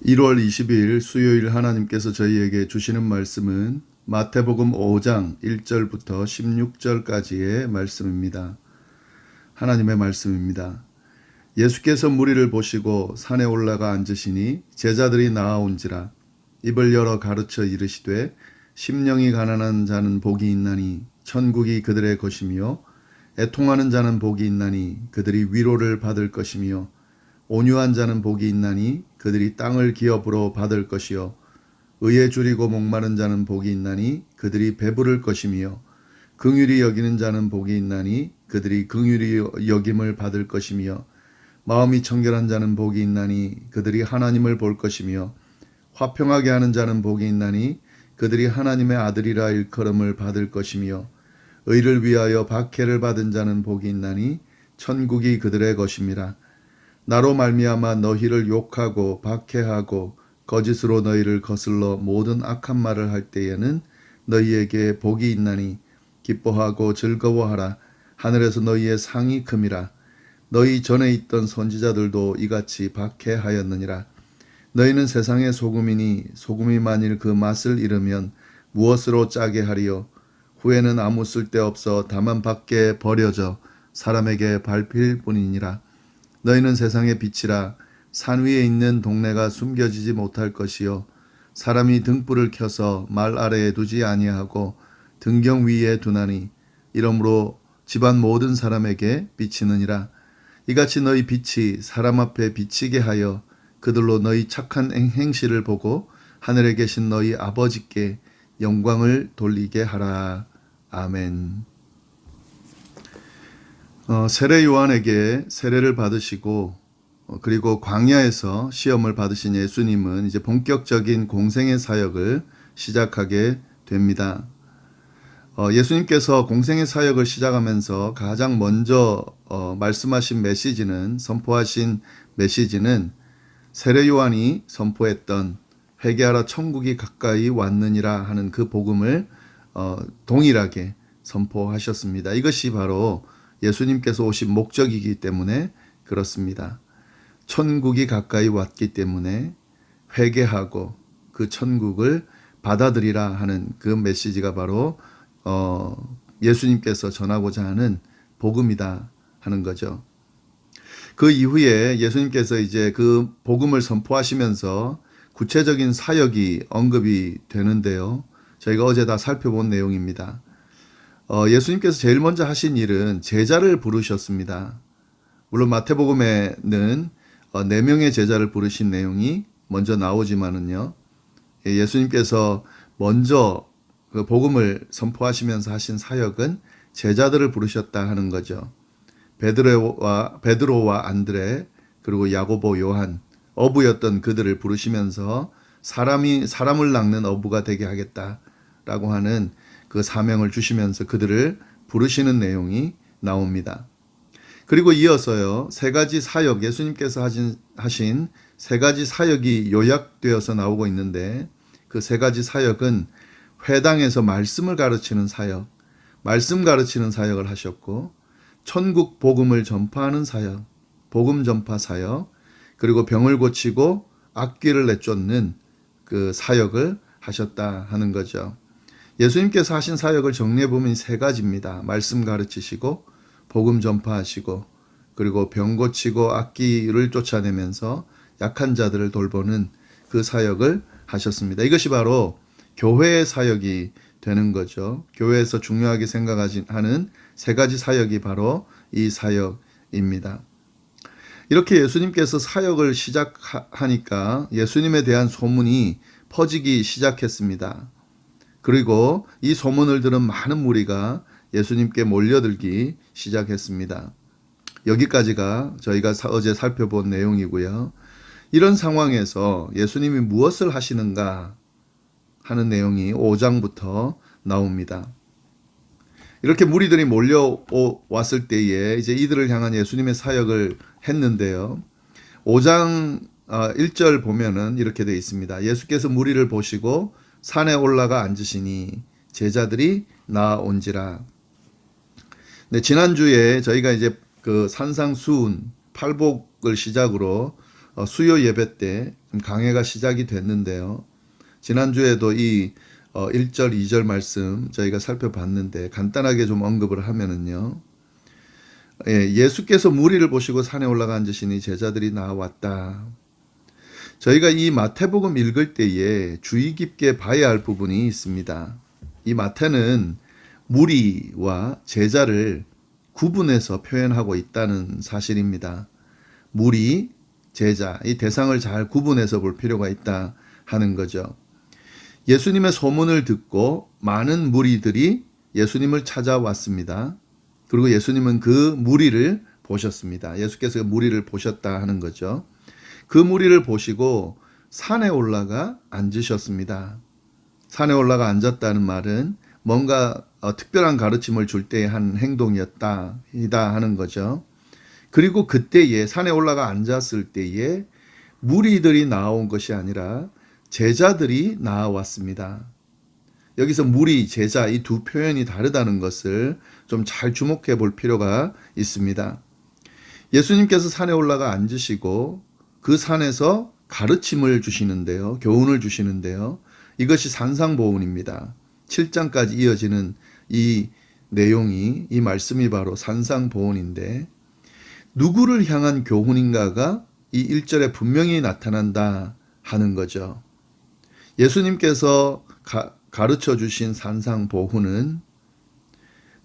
1월 20일 수요일 하나님께서 저희에게 주시는 말씀은 마태복음 5장 1절부터 16절까지의 말씀입니다. 하나님의 말씀입니다. 예수께서 무리를 보시고 산에 올라가 앉으시니 제자들이 나아온지라 입을 열어 가르쳐 이르시되 심령이 가난한 자는 복이 있나니 천국이 그들의 것이며 애통하는 자는 복이 있나니 그들이 위로를 받을 것이며 온유한 자는 복이 있나니 그들이 땅을 기업으로 받을 것이요 의에 줄이고 목마른 자는 복이 있나니 그들이 배부를 것이며 긍휼히 여기는 자는 복이 있나니 그들이 긍휼히 여김을 받을 것이며 마음이 청결한 자는 복이 있나니 그들이 하나님을 볼 것이며 화평하게 하는 자는 복이 있나니 그들이 하나님의 아들이라 일컬음을 받을 것이며 의를 위하여 박해를 받은 자는 복이 있나니 천국이 그들의 것임이라. 나로 말미암아 너희를 욕하고 박해하고 거짓으로 너희를 거슬러 모든 악한 말을 할 때에는 너희에게 복이 있나니 기뻐하고 즐거워하라. 하늘에서 너희의 상이 큼이라. 너희 전에 있던 선지자들도 이같이 박해하였느니라. 너희는 세상의 소금이니 소금이 만일 그 맛을 잃으면 무엇으로 짜게 하리요. 후에는 아무 쓸데없어 다만 밖에 버려져 사람에게 밟힐 뿐이니라. 너희는 세상의 빛이라. 산 위에 있는 동네가 숨겨지지 못할 것이요 사람이 등불을 켜서 말 아래에 두지 아니하고 등경 위에 두나니 이러므로 집안 모든 사람에게 비치느니라. 이같이 너희 빛이 사람 앞에 비치게 하여 그들로 너희 착한 행실을 보고 하늘에 계신 너희 아버지께 영광을 돌리게 하라. 아멘. 세례 요한에게 세례를 받으시고 그리고 광야에서 시험을 받으신 예수님은 이제 본격적인 공생의 사역을 시작하게 됩니다. 예수님께서 공생의 사역을 시작하면서 가장 먼저 말씀하신 메시지는 선포하신 메시지는 세례 요한이 선포했던 회개하라 천국이 가까이 왔느니라 하는 그 복음을 동일하게 선포하셨습니다. 이것이 바로 예수님께서 오신 목적이기 때문에 그렇습니다. 천국이 가까이 왔기 때문에 회개하고 그 천국을 받아들이라 하는 그 메시지가 바로 예수님께서 전하고자 하는 복음이다 하는 거죠. 그 이후에 예수님께서 이제 그 복음을 선포하시면서 구체적인 사역이 언급이 되는데요. 저희가 어제 다 살펴본 내용입니다. 예수님께서 제일 먼저 하신 일은 제자를 부르셨습니다. 물론 마태복음에는 4명의 제자를 부르신 내용이 먼저 나오지만은요. 예수님께서 먼저 그 복음을 선포하시면서 하신 사역은 제자들을 부르셨다 하는 거죠. 베드로와 안드레 그리고 야고보 요한 어부였던 그들을 부르시면서 사람을 낚는 어부가 되게 하겠다라고 하는 그 사명을 주시면서 그들을 부르시는 내용이 나옵니다. 그리고 이어서요, 세 가지 사역, 예수님께서 하신 세 가지 사역이 요약되어서 나오고 있는데 그 세 가지 사역은 회당에서 말씀을 가르치는 사역, 말씀 가르치는 사역을 하셨고 천국 복음을 전파하는 사역, 복음 전파 사역, 그리고 병을 고치고 악귀를 내쫓는 그 사역을 하셨다 하는 거죠. 예수님께서 하신 사역을 정리해보면 세 가지입니다. 말씀 가르치시고 복음 전파하시고 그리고 병 고치고 악귀를 쫓아내면서 약한 자들을 돌보는 그 사역을 하셨습니다. 이것이 바로 교회의 사역이 되는 거죠. 교회에서 중요하게 생각하는 세 가지 사역이 바로 이 사역입니다. 이렇게 예수님께서 사역을 시작하니까 예수님에 대한 소문이 퍼지기 시작했습니다. 그리고 이 소문을 들은 많은 무리가 예수님께 몰려들기 시작했습니다. 여기까지가 저희가 어제 살펴본 내용이고요. 이런 상황에서 예수님이 무엇을 하시는가 하는 내용이 5장부터 나옵니다. 이렇게 무리들이 몰려왔을 때에 이제 이들을 향한 예수님의 사역을 했는데요. 5장 1절 보면은 이렇게 되어 있습니다. 예수께서 무리를 보시고 산에 올라가 앉으시니 제자들이 나아온지라. 네, 지난주에 저희가 이제 그 산상수훈 팔복을 시작으로 수요 예배 때 좀 강해가 시작이 됐는데요. 지난주에도 이 1절, 2절 말씀 저희가 살펴봤는데 간단하게 좀 언급을 하면은요. 예수께서 무리를 보시고 산에 올라가 앉으시니 제자들이 나왔다. 저희가 이 마태복음 읽을 때에 주의 깊게 봐야 할 부분이 있습니다. 이 마태는 무리와 제자를 구분해서 표현하고 있다는 사실입니다. 무리, 제자, 이 대상을 잘 구분해서 볼 필요가 있다 하는 거죠. 예수님의 소문을 듣고 많은 무리들이 예수님을 찾아왔습니다. 그리고 예수님은 그 무리를 보셨습니다. 예수께서 무리를 보셨다 하는 거죠. 그 무리를 보시고 산에 올라가 앉으셨습니다. 산에 올라가 앉았다는 말은 뭔가 특별한 가르침을 줄 때 한 행동이었다 하는 거죠. 그리고 그때에 산에 올라가 앉았을 때에 무리들이 나온 것이 아니라 제자들이 나왔습니다. 여기서 무리, 제자 이 두 표현이 다르다는 것을 좀 잘 주목해 볼 필요가 있습니다. 예수님께서 산에 올라가 앉으시고 그 산에서 가르침을 주시는데요. 교훈을 주시는데요. 이것이 산상보훈입니다. 7장까지 이어지는 이 내용이, 이 말씀이 바로 산상보훈인데 누구를 향한 교훈인가가 이 1절에 분명히 나타난다 하는 거죠. 예수님께서 가르쳐 주신 산상보훈은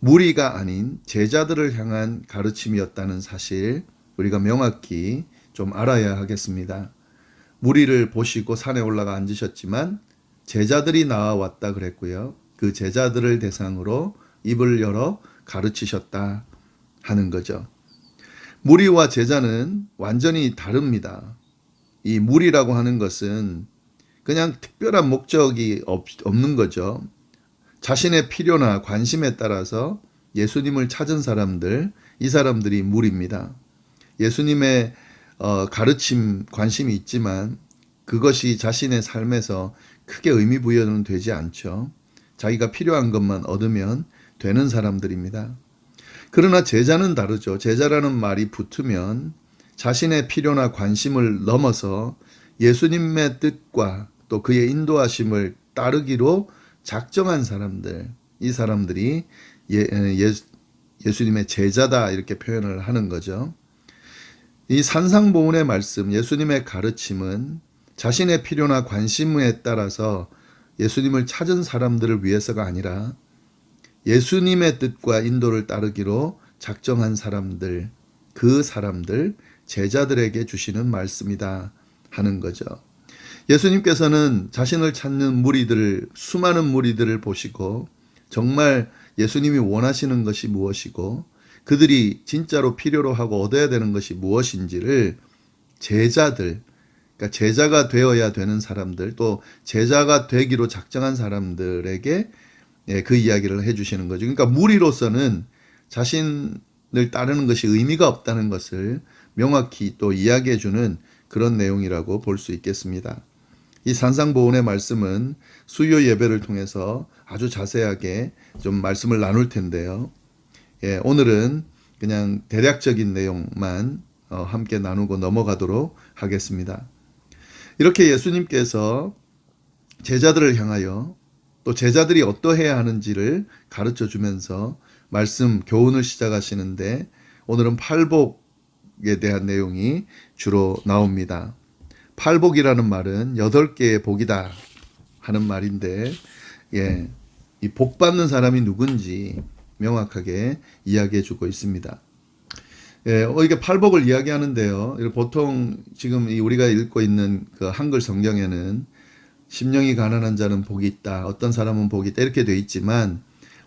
무리가 아닌 제자들을 향한 가르침이었다는 사실 우리가 명확히 좀 알아야 하겠습니다. 무리를 보시고 산에 올라가 앉으셨지만 제자들이 나와왔다 그랬고요. 그 제자들을 대상으로 입을 열어 가르치셨다 하는 거죠. 무리와 제자는 완전히 다릅니다. 이 무리라고 하는 것은 그냥 특별한 목적이 없는 거죠. 자신의 필요나 관심에 따라서 예수님을 찾은 사람들, 이 사람들이 무리입니다. 예수님의 가르침, 관심이 있지만 그것이 자신의 삶에서 크게 의미 부여는 되지 않죠. 자기가 필요한 것만 얻으면 되는 사람들입니다. 그러나 제자는 다르죠. 제자라는 말이 붙으면 자신의 필요나 관심을 넘어서 예수님의 뜻과 또 그의 인도하심을 따르기로 작정한 사람들, 이 사람들이 예수님의 제자다 이렇게 표현을 하는 거죠. 이 산상보훈의 말씀, 예수님의 가르침은 자신의 필요나 관심에 따라서 예수님을 찾은 사람들을 위해서가 아니라 예수님의 뜻과 인도를 따르기로 작정한 사람들, 그 사람들, 제자들에게 주시는 말씀이다 하는 거죠. 예수님께서는 자신을 찾는 무리들을, 수많은 무리들을 보시고 정말 예수님이 원하시는 것이 무엇이고 그들이 진짜로 필요로 하고 얻어야 되는 것이 무엇인지를 제자들, 그러니까 제자가 되어야 되는 사람들, 또 제자가 되기로 작정한 사람들에게 그 이야기를 해주시는 거죠. 그러니까 무리로서는 자신을 따르는 것이 의미가 없다는 것을 명확히 또 이야기해주는 그런 내용이라고 볼 수 있겠습니다. 이 산상보훈의 말씀은 수요 예배를 통해서 아주 자세하게 좀 말씀을 나눌 텐데요. 오늘은 그냥 대략적인 내용만 함께 나누고 넘어가도록 하겠습니다. 이렇게 예수님께서 제자들을 향하여 또 제자들이 어떠해야 하는지를 가르쳐 주면서 말씀, 교훈을 시작하시는데 오늘은 팔복에 대한 내용이 주로 나옵니다. 팔복이라는 말은 8개의 복이다 하는 말인데, 이 복 받는 사람이 누군지 명확하게 이야기해 주고 있습니다. 이게 팔복을 이야기하는데요. 보통 지금 우리가 읽고 있는 그 한글 성경에는 심령이 가난한 자는 복이 있다, 어떤 사람은 복이 있다 이렇게 돼 있지만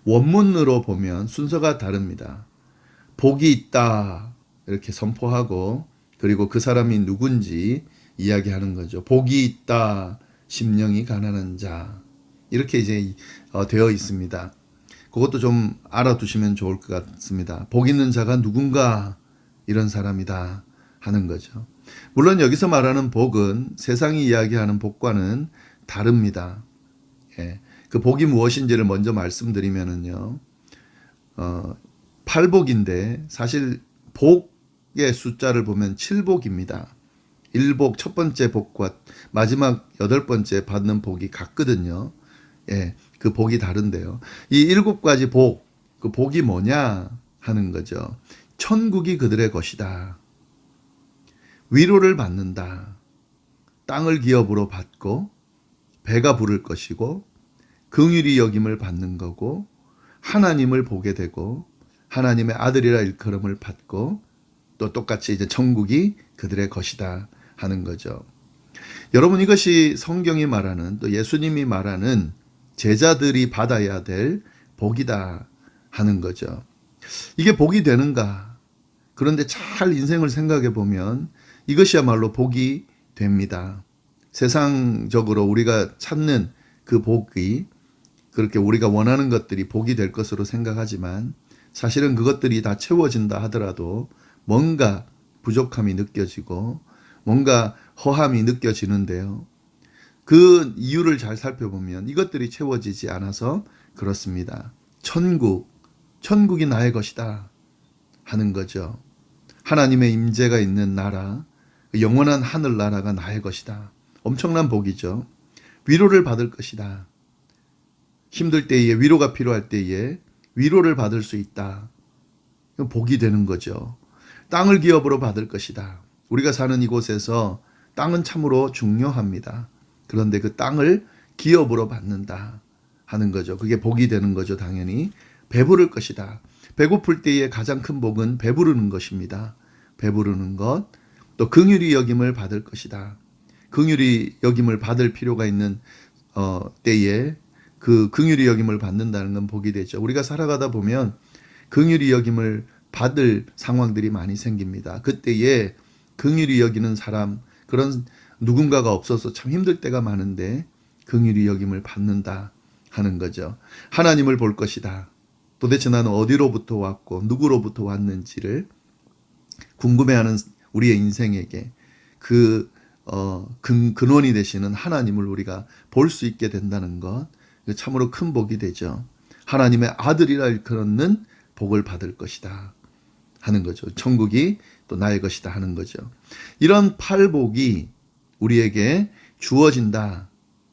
원문으로 보면 순서가 다릅니다. 복이 있다 이렇게 선포하고 그리고 그 사람이 누군지 이야기하는 거죠. 복이 있다, 심령이 가난한 자 이렇게 이제 되어 있습니다. 그것도 좀 알아두시면 좋을 것 같습니다. 복 있는 자가 누군가 이런 사람이다 하는 거죠. 물론 여기서 말하는 복은 세상이 이야기하는 복과는 다릅니다. 그 복이 무엇인지를 먼저 말씀드리면은요. 팔복인데 사실 복의 숫자를 보면 7복입니다. 일복 첫 번째 복과 마지막 여덟 번째 받는 복이 같거든요. 예, 그 복이 다른데요. 이 일곱 가지 복, 그 복이 뭐냐 하는 거죠. 천국이 그들의 것이다. 위로를 받는다. 땅을 기업으로 받고 배가 부를 것이고 긍휼히 여김을 받는 거고 하나님을 보게 되고 하나님의 아들이라 일컬음을 받고 또 똑같이 이제 천국이 그들의 것이다 하는 거죠. 여러분, 이것이 성경이 말하는, 또 예수님이 말하는 제자들이 받아야 될 복이다 하는 거죠. 이게 복이 되는가? 그런데 잘 인생을 생각해 보면 이것이야말로 복이 됩니다. 세상적으로 우리가 찾는 그 복이, 그렇게 우리가 원하는 것들이 복이 될 것으로 생각하지만 사실은 그것들이 다 채워진다 하더라도 뭔가 부족함이 느껴지고 뭔가 허함이 느껴지는데요. 그 이유를 잘 살펴보면 이것들이 채워지지 않아서 그렇습니다. 천국이 나의 것이다 하는 거죠. 하나님의 임재가 있는 나라, 영원한 하늘나라가 나의 것이다. 엄청난 복이죠. 위로를 받을 것이다. 힘들 때에, 위로가 필요할 때에 위로를 받을 수 있다. 복이 되는 거죠. 땅을 기업으로 받을 것이다. 우리가 사는 이곳에서 땅은 참으로 중요합니다. 그런데 그 땅을 기업으로 받는다 하는 거죠. 그게 복이 되는 거죠. 당연히 배부를 것이다. 배고플 때의 가장 큰 복은 배부르는 것입니다. 배부르는 것, 또 긍휼히 여김을 받을 것이다. 긍휼히 여김을 받을 필요가 있는 때에 그 긍휼히 여김을 받는다는 건 복이 되죠. 우리가 살아가다 보면 긍휼히 여김을 받을 상황들이 많이 생깁니다. 그때에 긍휼히 여기는 사람, 그런 누군가가 없어서 참 힘들 때가 많은데 긍휼히 여김을 받는다 하는 거죠. 하나님을 볼 것이다. 도대체 나는 어디로부터 왔고 누구로부터 왔는지를 궁금해하는 우리의 인생에게 그 근원이 되시는 하나님을 우리가 볼 수 있게 된다는 것, 참으로 큰 복이 되죠. 하나님의 아들이라 일컫는 복을 받을 것이다 하는 거죠. 천국이 또 나의 것이다 하는 거죠. 이런 팔복이 우리에게 주어진다.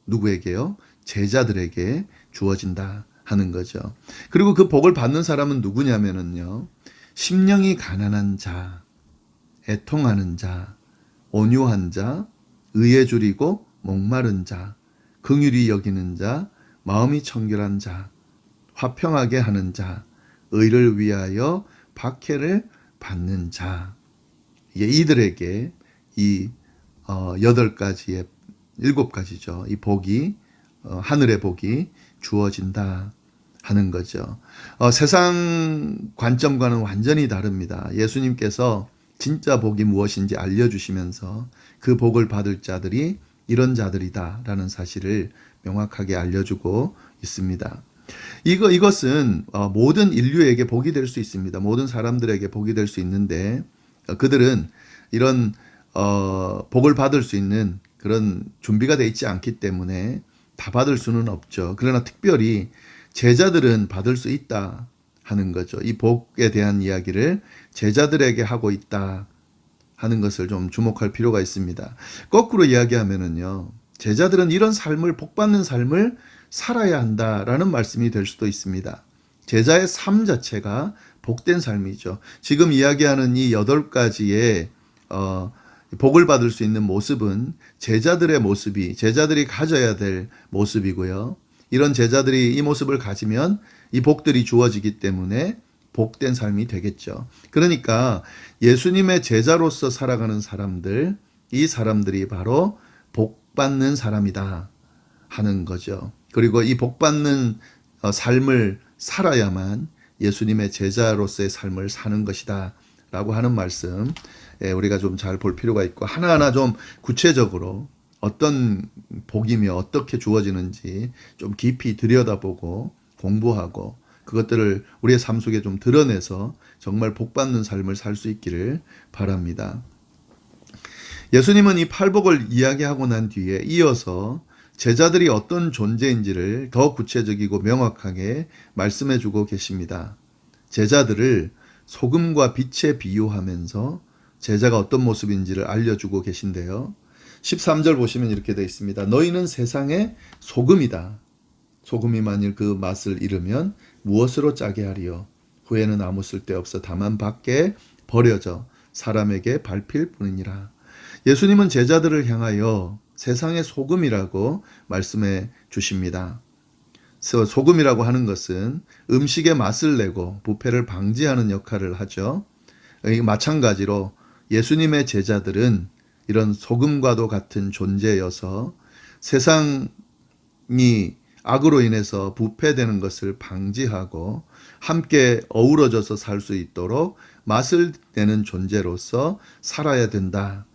누구에게요? 제자들에게 주어진다 하는 거죠. 그리고 그 복을 받는 사람은 누구냐면요. 심령이 가난한 자, 애통하는 자, 온유한 자, 의에 줄이고 목마른 자, 긍휼히 여기는 자, 마음이 청결한 자, 화평하게 하는 자, 의를 위하여 박해를 받는 자. 이들에게 이 8가지의 7가지죠. 이 복이 하늘의 복이 주어진다 하는 거죠. 세상 관점과는 완전히 다릅니다. 예수님께서 진짜 복이 무엇인지 알려주시면서 그 복을 받을 자들이 이런 자들이다라는 사실을 명확하게 알려주고 있습니다. 이것은 모든 인류에게 복이 될 수 있습니다. 모든 사람들에게 복이 될 수 있는데 그들은 이런 복을 받을 수 있는 그런 준비가 되어 있지 않기 때문에 다 받을 수는 없죠. 그러나 특별히 제자들은 받을 수 있다 하는 거죠. 이 복에 대한 이야기를 제자들에게 하고 있다 하는 것을 좀 주목할 필요가 있습니다. 거꾸로 이야기하면은요, 제자들은 이런 삶을, 복받는 삶을 살아야 한다라는 말씀이 될 수도 있습니다. 제자의 삶 자체가 복된 삶이죠. 지금 이야기하는 이 8가지의 복을 받을 수 있는 모습은 제자들의 모습이, 제자들이 가져야 될 모습이고요. 이런 제자들이 이 모습을 가지면 이 복들이 주어지기 때문에 복된 삶이 되겠죠. 그러니까 예수님의 제자로서 살아가는 사람들, 이 사람들이 바로 복받는 사람이다 하는 거죠. 그리고 이 복받는 삶을 살아야만 예수님의 제자로서의 삶을 사는 것이다 라고 하는 말씀, 우리가 좀 잘 볼 필요가 있고, 하나하나 좀 구체적으로 어떤 복이며 어떻게 주어지는지 좀 깊이 들여다보고 공부하고 그것들을 우리의 삶 속에 좀 드러내서 정말 복받는 삶을 살 수 있기를 바랍니다. 예수님은 이 팔복을 이야기하고 난 뒤에 이어서 제자들이 어떤 존재인지를 더 구체적이고 명확하게 말씀해 주고 계십니다. 제자들을 소금과 빛에 비유하면서 제자가 어떤 모습인지를 알려주고 계신데요. 13절 보시면 이렇게 되어 있습니다. 너희는 세상의 소금이다. 소금이 만일 그 맛을 잃으면 무엇으로 짜게 하리요? 후에는 아무 쓸데없어 다만 밖에 버려져 사람에게 밟힐 뿐이니라. 예수님은 제자들을 향하여 세상의 소금이라고 말씀해 주십니다. 소금이라고 하는 것은 음식의 맛을 내고 부패를 방지하는 역할을 하죠. 마찬가지로 예수님의 제자들은 이런 소금과도 같은 존재여서 세상이 악으로 인해서 부패되는 것을 방지하고 함께 어우러져서 살 수 있도록 맛을 내는 존재로서 살아야 된다.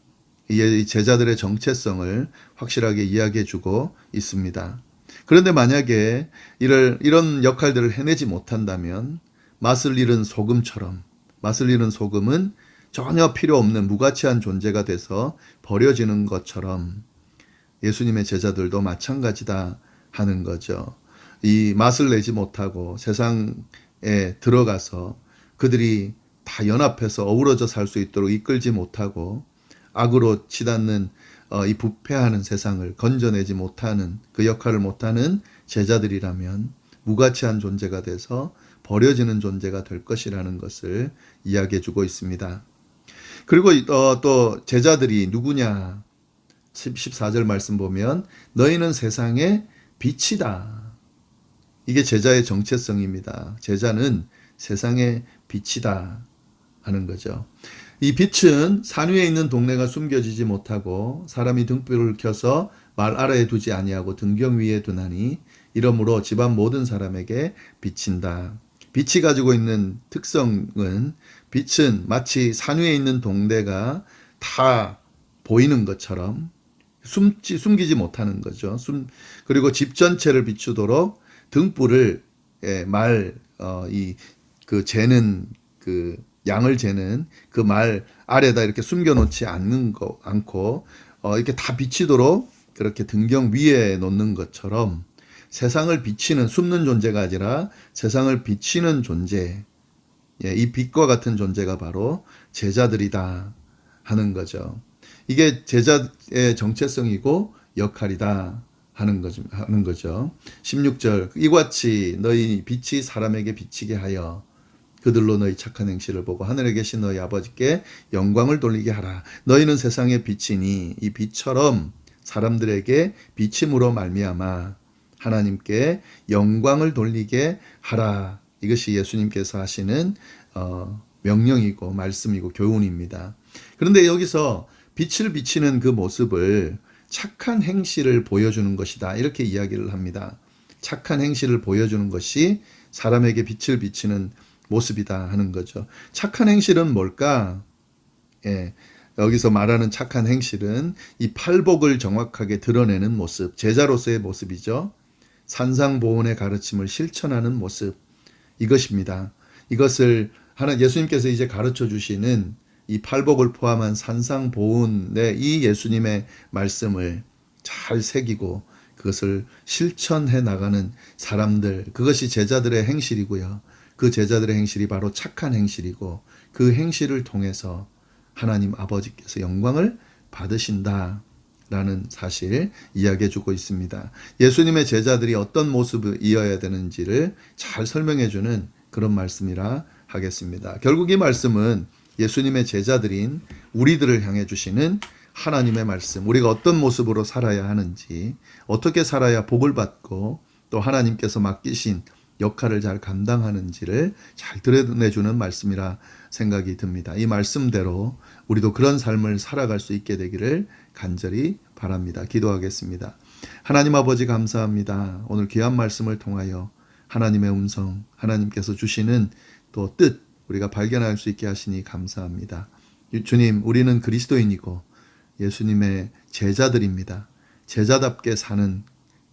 이 제자들의 정체성을 확실하게 이야기해 주고 있습니다. 그런데 만약에 이런 역할들을 해내지 못한다면 맛을 잃은 소금처럼, 맛을 잃은 소금은 전혀 필요 없는 무가치한 존재가 돼서 버려지는 것처럼 예수님의 제자들도 마찬가지다 하는 거죠. 이 맛을 내지 못하고 세상에 들어가서 그들이 다 연합해서 어우러져 살 수 있도록 이끌지 못하고 악으로 치닫는 이 부패하는 세상을 건져내지 못하는 그 역할을 못하는 제자들이라면 무가치한 존재가 돼서 버려지는 존재가 될 것이라는 것을 이야기해 주고 있습니다. 그리고 또 제자들이 누구냐? 14절 말씀 보면 너희는 세상의 빛이다. 이게 제자의 정체성입니다. 제자는 세상의 빛이다 하는 거죠. 이 빛은 산 위에 있는 동네가 숨겨지지 못하고 사람이 등불을 켜서 말 아래에 두지 아니하고 등경 위에 두나니 이러므로 집안 모든 사람에게 비친다. 빛이 가지고 있는 특성은 빛은 마치 산 위에 있는 동네가 다 보이는 것처럼 숨기지 못하는 거죠. 그리고 집 전체를 비추도록 등불을 재는 양을 재는 그 말 아래다 이렇게 숨겨놓지 않고 이렇게 다 비치도록 그렇게 등경 위에 놓는 것처럼 세상을 비치는 숨는 존재가 아니라 세상을 비치는 존재, 이 빛과 같은 존재가 바로 제자들이다 하는 거죠. 이게 제자의 정체성이고 역할이다 하는 거죠. 16절 이같이 너희 빛이 사람에게 비치게 하여 그들로 너희 착한 행실을 보고 하늘에 계신 너희 아버지께 영광을 돌리게 하라. 너희는 세상의 빛이니 이 빛처럼 사람들에게 비침으로 말미암아 하나님께 영광을 돌리게 하라. 이것이 예수님께서 하시는 명령이고 말씀이고 교훈입니다. 그런데 여기서 빛을 비치는 그 모습을 착한 행실을 보여주는 것이다. 이렇게 이야기를 합니다. 착한 행실을 보여주는 것이 사람에게 빛을 비치는 모습이다 하는 거죠. 착한 행실은 뭘까? 여기서 말하는 착한 행실은 이 팔복을 정확하게 드러내는 모습, 제자로서의 모습이죠. 산상보훈의 가르침을 실천하는 모습, 이것입니다. 이것을 예수님께서 이제 가르쳐 주시는 이 팔복을 포함한 산상보훈의 이 예수님의 말씀을 잘 새기고 그것을 실천해 나가는 사람들, 그것이 제자들의 행실이고요. 그 제자들의 행실이 바로 착한 행실이고 그 행실을 통해서 하나님 아버지께서 영광을 받으신다라는 사실 이야기해 주고 있습니다. 예수님의 제자들이 어떤 모습이어야 되는지를 잘 설명해 주는 그런 말씀이라 하겠습니다. 결국 이 말씀은 예수님의 제자들인 우리들을 향해 주시는 하나님의 말씀, 우리가 어떤 모습으로 살아야 하는지, 어떻게 살아야 복을 받고 또 하나님께서 맡기신 역할을 잘 감당하는지를 잘 드러내주는 말씀이라 생각이 듭니다. 이 말씀대로 우리도 그런 삶을 살아갈 수 있게 되기를 간절히 바랍니다. 기도하겠습니다. 하나님 아버지 감사합니다. 오늘 귀한 말씀을 통하여 하나님의 음성, 하나님께서 주시는 또 뜻 우리가 발견할 수 있게 하시니 감사합니다. 주님, 우리는 그리스도인이고 예수님의 제자들입니다. 제자답게 사는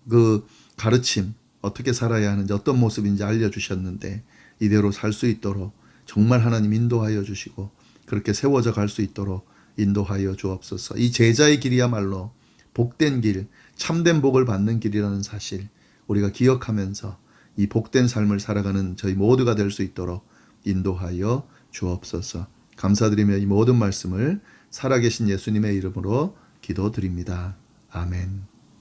그 가르침, 어떻게 살아야 하는지 어떤 모습인지 알려주셨는데 이대로 살 수 있도록 정말 하나님 인도하여 주시고 그렇게 세워져 갈 수 있도록 인도하여 주옵소서. 이 제자의 길이야말로 복된 길, 참된 복을 받는 길이라는 사실 우리가 기억하면서 이 복된 삶을 살아가는 저희 모두가 될 수 있도록 인도하여 주옵소서. 감사드리며 이 모든 말씀을 살아계신 예수님의 이름으로 기도드립니다. 아멘.